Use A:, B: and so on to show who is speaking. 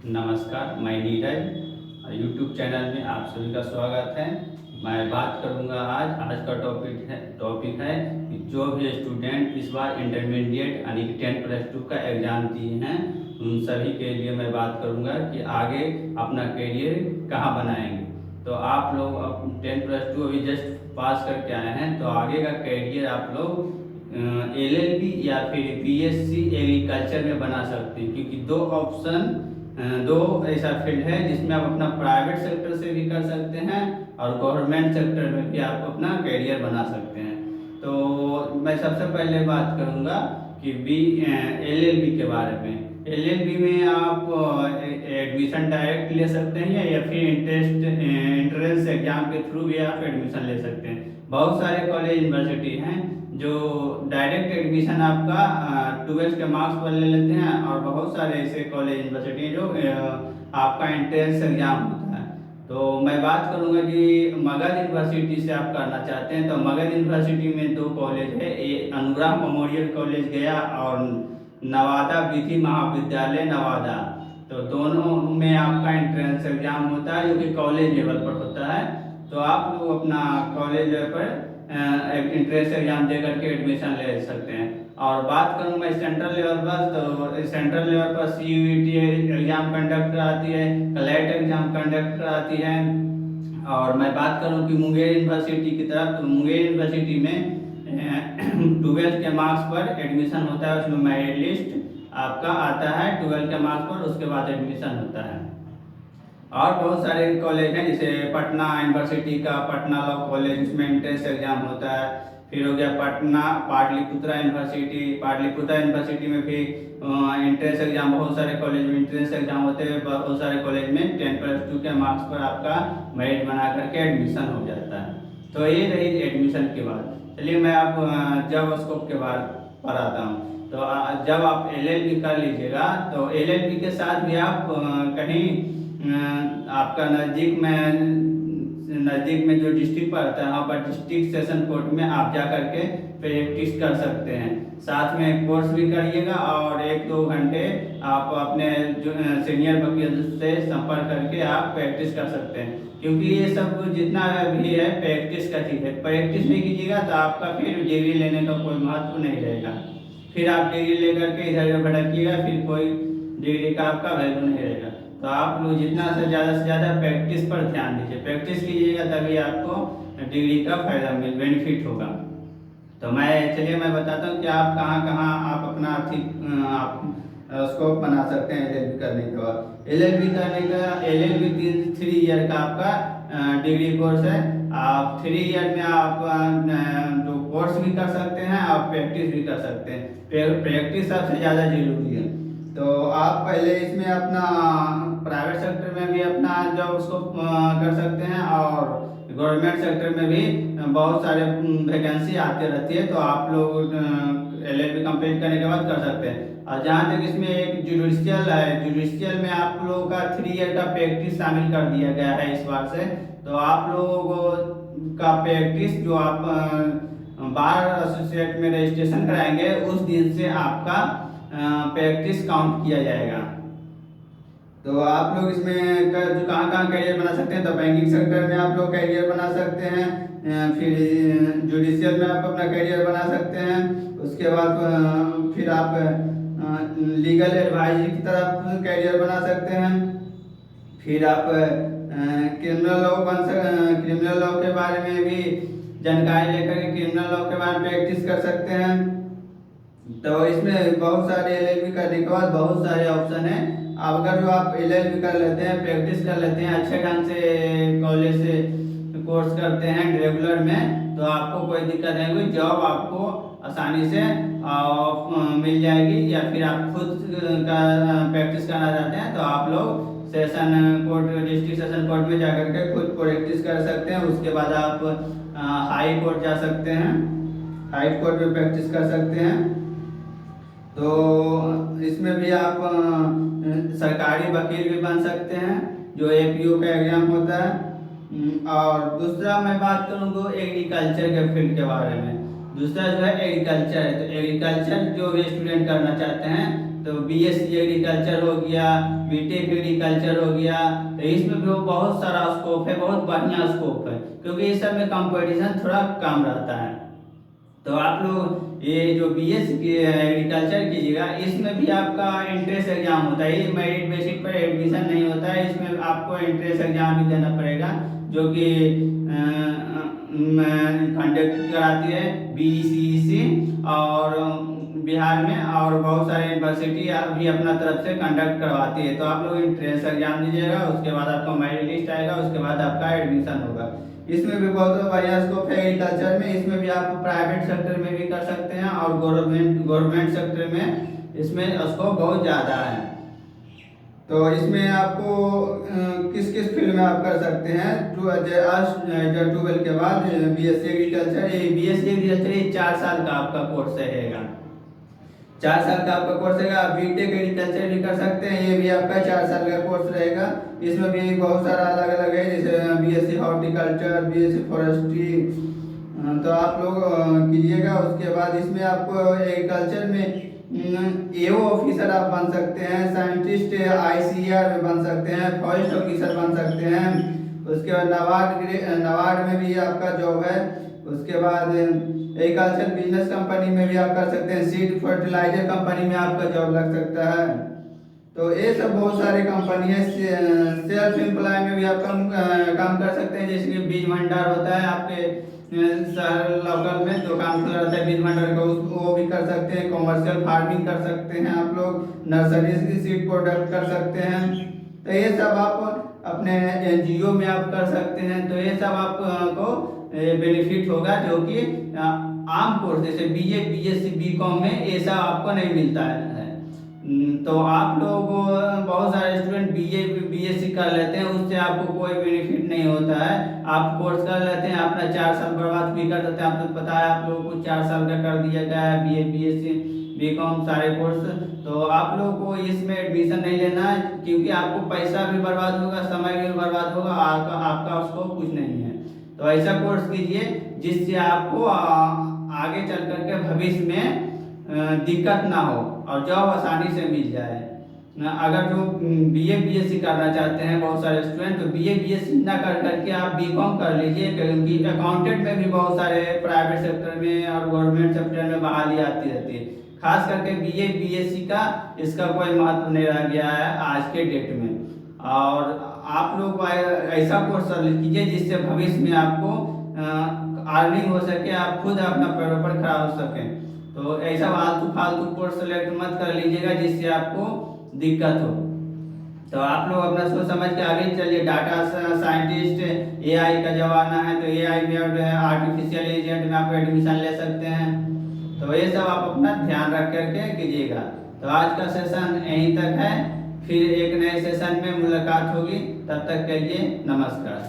A: नमस्कार, मैं Neeraj. YouTube channel में आप सभी का स्वागत है। मैं बात करूंगा आज का टॉपिक है कि जो भी स्टूडेंट इस बार इंटरमीडिएट यानी कि 10+2 का एग्ज़ाम दिए हैं उन सभी के लिए मैं बात करूंगा कि आगे अपना करियर कहाँ बनाएंगे। तो आप लोग अब 10+2 अभी जस्ट पास करके आए हैं, तो आगे का करियर आप लोग LLB या फिर BSc एग्रीकल्चर में बना सकते हैं, क्योंकि दो ऐसा फील्ड है जिसमें आप अपना प्राइवेट सेक्टर से भी कर सकते हैं और गवर्नमेंट सेक्टर में भी आप अपना करियर बना सकते हैं। तो मैं सबसे पहले बात करूंगा कि LLB के बारे में। LLB में आप एडमिशन डायरेक्ट ले सकते हैं या फिर इंट्रेंस एग्जाम के थ्रू भी आप एडमिशन ले सकते हैं। बहुत सारे कॉलेज यूनिवर्सिटी हैं जो डायरेक्ट एडमिशन आपका 12th के मार्क्स पर ले लेते हैं, और बहुत सारे ऐसे कॉलेज यूनिवर्सिटी जो आपका एंट्रेंस एग्जाम होता है। तो मैं बात करूंगा कि मगध यूनिवर्सिटी से आप करना चाहते हैं तो मगध यूनिवर्सिटी में दो कॉलेज है, एक अनुराग मेमोरियल कॉलेज गया और नवादा विधि महाविद्यालय नवादा। तो दोनों में आपका एंट्रेंस एग्जाम होता है जो कि कॉलेज लेवल पर होता है। तो आप लोग अपना कॉलेज लेवल पर एंट्रेंस एग्जाम दे करके एडमिशन ले सकते हैं। और बात करूँ मैं सेंट्रल लेवल पर, तो सेंट्रल लेवल पर CUET एग्जाम कंडक्ट कराती है, क्लैट एग्जाम कंडक्ट कराती है। और मैं बात करूँ कि मुंगेर यूनिवर्सिटी की तरफ, तो मुंगेर यूनिवर्सिटी में 12th के मार्क्स पर एडमिशन होता है, उसमें मेरिट लिस्ट आपका आता है 12th के मार्क्स पर, उसके बाद एडमिशन होता है। और बहुत सारे कॉलेज हैं जैसे पटना यूनिवर्सिटी का पटना लॉ कॉलेज, उसमें एंट्रेंस एग्जाम होता है। फिर हो गया पटना पाटलिपुत्रा यूनिवर्सिटी में भी एंट्रेंस एग्जाम, बहुत सारे कॉलेज में एंट्रेंस एग्जाम होते हैं। बहुत सारे कॉलेज में 10+2 के मार्क्स पर आपका मेरिट बना करके एडमिशन हो जाता है। तो ये रही एडमिशन की बात। चलिए मैं आप जॉब स्कोप के बाद पर आता हूँ। तो जब आप LLB कर लीजिएगा तो LLB के साथ भी आप कहीं आपका नज़दीक में जो डिस्ट्रिक्ट पड़ता है वहाँ पर डिस्ट्रिक्ट सेशन कोर्ट में आप जा करके प्रैक्टिस कर सकते हैं। साथ में कोर्स भी करिएगा और 1-2 घंटे आप अपने जो सीनियर वकील से संपर्क करके आप प्रैक्टिस कर सकते हैं, क्योंकि ये सब जितना भी है प्रैक्टिस का चीज़ है। प्रैक्टिस नहीं कीजिएगा तो आपका फिर डिग्री लेने का कोई महत्व नहीं रहेगा। फिर आप डिग्री लेकर के इधर भटकिएगा, फिर कोई डिग्री का आपका वैल्यू नहीं रहेगा। तो आप लोग जितना से ज़्यादा प्रैक्टिस पर ध्यान दीजिए, प्रैक्टिस कीजिएगा तभी आपको डिग्री का फायदा बेनिफिट होगा। तो चलिए मैं बताता हूँ कि आप कहाँ आप अपना स्कोप बना सकते हैं LLB करने के बाद। LLB 3 ईयर का आपका डिग्री कोर्स है। आप 3 ईयर में आप जो कोर्स भी कर सकते हैं, आप प्रैक्टिस भी कर सकते हैं। प्रैक्टिस सबसे ज़्यादा जरूरी है। तो आप पहले इसमें अपना प्राइवेट सेक्टर में भी अपना जॉब उसको कर सकते हैं, और गवर्नमेंट सेक्टर में भी बहुत सारे वैकेंसी आती रहती है। तो आप लोग LLB कंप्लीट करने के बाद कर सकते हैं। और जहाँ तक इसमें एक जुडिशियल है, जुडिशियल में आप लोगों का 3 ईयर का प्रैक्टिस शामिल कर दिया गया है इस बार से। तो आप लोगों का प्रैक्टिस जो आप बार एसोसिएट में रजिस्ट्रेशन कराएंगे उस दिन से आपका प्रैक्टिस काउंट किया जाएगा। तो आप लोग इसमें जो कहाँ करियर बना सकते हैं, तो बैंकिंग सेक्टर में आप लोग करियर बना सकते हैं। फिर जुडिशियल में आप अपना करियर बना सकते हैं। उसके बाद फिर आप लीगल एडवाइजरी की तरफ करियर बना सकते हैं। फिर आप क्रिमिनल लॉ के बारे में भी जानकारी लेकर के क्रिमिनल लॉ के बारे में प्रैक्टिस कर सकते हैं। तो इसमें बहुत सारे LLB करने के बाद बहुत सारे ऑप्शन हैं। अगर जो आप LLB कर लेते हैं, प्रैक्टिस कर लेते हैं, अच्छे ढंग से कॉलेज से कोर्स करते हैं रेगुलर में, तो आपको कोई दिक्कत नहीं होगी। जॉब आपको आसानी से मिल जाएगी। या फिर आप खुद का प्रैक्टिस करना चाहते हैं तो आप लोग डिस्ट्रिक्ट सेशन कोर्ट में जाकर के खुद प्रैक्टिस कर सकते हैं। उसके बाद आप हाई कोर्ट जा सकते हैं, हाई कोर्ट में प्रैक्टिस कर सकते हैं। तो इसमें भी आप सरकारी वकील भी बन सकते हैं जो APO का एग्जाम होता है। और दूसरा मैं बात करूँ तो एग्रीकल्चर के फील्ड के बारे में। दूसरा जो है एग्रीकल्चर है। तो एग्रीकल्चर जो भी स्टूडेंट करना चाहते हैं तो बीएससी एग्रीकल्चर हो गया, बीटेक एग्रीकल्चर हो गया, तो इसमें भी बहुत सारा स्कोप है, बहुत बढ़िया स्कोप है, क्योंकि इस सब में कंपटीशन थोड़ा कम रहता है। तो आप लोग ये जो बीएससी एग्रीकल्चर कीजिएगा, इसमें भी आपका एंट्रेंस एग्जाम होता है, ये मेरिट बेसिस पर एडमिशन नहीं होता है, इसमें आपको एंट्रेंस एग्जाम भी देना पड़ेगा, जो कि कंडक्ट कराती है बीसीसी और बिहार में, और बहुत सारे यूनिवर्सिटी भी अपना तरफ से कंडक्ट करवाती है। तो आप लोग एंट्रेंस एग्जाम दीजिएगा, उसके बाद आपका मेरिट लिस्ट आएगा, उसके बाद आपका एडमिशन होगा। इसमें भी बहुत बढ़िया स्कोप है एग्रीकल्चर में, इसमें भी आप प्राइवेट सेक्टर में भी कर सकते हैं और गवर्नमेंट सेक्टर में इसमें स्कोप बहुत ज़्यादा है। तो इसमें आपको किस किस फील्ड में आप कर सकते हैं, 12 के बाद बीएससी एग्रीकल्चर, ये 4 साल का आपका कोर्स रहेगा, 4 साल का आपका कोर्स रहेगा। बीटेक एग्रीकल्चर भी कर सकते हैं, ये भी आपका 4 साल का कोर्स रहेगा। इसमें भी बहुत सारा अलग अलग है, जैसे बीएससी हॉर्टिकल्चर, बीएससी फॉरेस्ट्री, तो आप लोग कीजिएगा। उसके बाद इसमें आपको एग्रीकल्चर में एओ ऑफिसर आप बन सकते हैं, साइंटिस्ट आईसीआर में बन सकते हैं, फॉरेस्ट ऑफिसर बन सकते हैं। उसके बाद नाबार्ड में भी आपका जॉब है। उसके बाद एग्रीकल्चर बिजनेस कंपनी में भी आप कर सकते हैं, सीड फर्टिलाइजर कंपनी में आपका जॉब लग सकता है। तो ये सब बहुत सारे कंपनी है। सेल्फ एम्प्लॉय में भी आप काम कर सकते हैं, जैसे कि बीज भंडार होता है आपके शहर लोकल में जो काम कर रहता है बीज भंडार का, वो भी कर सकते हैं। कॉमर्शियल फार्मिंग कर सकते हैं आप लोग, नर्सरी से सीड प्रोडक्ट कर सकते हैं। तो ये सब आप अपने एनजीओ में आप कर सकते हैं। तो ये सब आपको बेनिफिट होगा, जो कि आम कोर्स जैसे बीए, बीएससी, बीकॉम में ऐसा आपको नहीं मिलता है। तो आप लोग बहुत सारे स्टूडेंट बीए बीएससी कर लेते हैं, उससे आपको कोई बेनिफिट नहीं होता है। आप कोर्स कर लेते हैं, अपना 4 साल बर्बाद भी कर देते हैं। आपको पता है आप लोगों को 4 साल का कर दिया गया है, बीए बीएससी बीकॉम सारे कोर्स। तो आप लोगों को इसमें एडमिशन नहीं लेना है, क्योंकि आपको पैसा भी बर्बाद होगा, समय भी बर्बाद होगा, आपका उसको कुछ नहीं है। तो ऐसा कोर्स कीजिए जिससे आपको आगे चल करके भविष्य में दिक्कत ना हो और जॉब आसानी से मिल जाए। अगर जो बीए बीएससी करना चाहते हैं बहुत सारे स्टूडेंट, तो बीए बीएससी ना कर करके आप बीकॉम कर लीजिए, क्योंकि अकाउंटेंट में भी बहुत सारे प्राइवेट सेक्टर में और गवर्नमेंट सेक्टर में बहाली आती रहती है। खास करके बीए बीएससी का इसका कोई महत्व नहीं रह गया है आज के डेट में। और आप लोग ऐसा कोर्स कीजिए जिससे भविष्य में आपको अर्निंग हो सके, आप खुद अपना पैरों पर खड़ा हो सकें। तो ऐसा फालतू कोर्स सेलेक्ट मत कर लीजिएगा जिससे आपको दिक्कत हो। तो आप लोग अपना सोच समझ के आगे चलिए। डाटा साइंटिस्ट, एआई का जमाना है, तो एआई में और आर्टिफिशियल इंटेलिजेंस में आप एडमिशन ले सकते हैं। तो ये सब आप अपना ध्यान रख करके कीजिएगा। तो आज का सेशन यहीं तक है, फिर एक नए सेशन में मुलाकात होगी। तब तक के लिए नमस्कार।